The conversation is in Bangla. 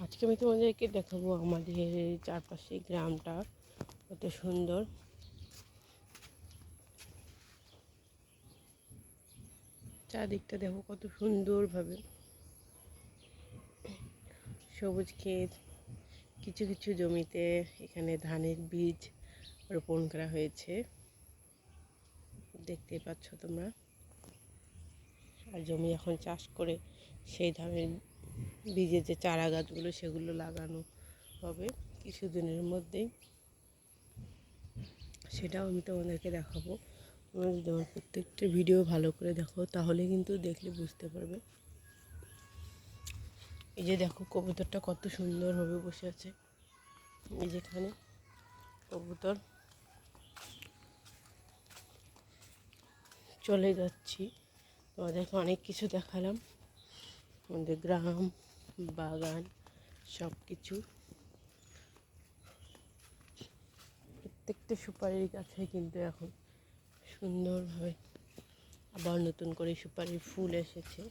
আজকে আমি তোমাদেরকে দেখাবো আমাদের চারপাশে গ্রামটা কত সুন্দর। চারদিকটা দেখো কত সুন্দরভাবে সবুজ ক্ষেত, কিছু কিছু জমিতে এখানে ধানের বীজ রোপণ করা হয়েছে, দেখতে পাচ্ছ তোমরা। আর জমি এখন চাষ করে সেই ধানের বীজের যে চারা গাছগুলো সেগুলো লাগানো হবে কিছুদিনের মধ্যেই। সেটাও আমি তোমাদেরকে দেখাবো। তোমরা যদি আমার প্রত্যেকটা ভিডিও ভালো করে দেখো তাহলে কিন্তু দেখলে বুঝতে পারবে। এই যে দেখো কবুতরটা কত সুন্দরভাবে বসে আছে, এই যেখানে কবুতর। চলে যাচ্ছি, তোমাদেরকে অনেক কিছু দেখালাম, আমাদের গ্রাম, বাগান, সব কিছু। প্রত্যেকটা সুপারির গাছে কিন্তু এখন সুন্দরভাবে আবার নতুন করে সুপারির ফুল এসেছে।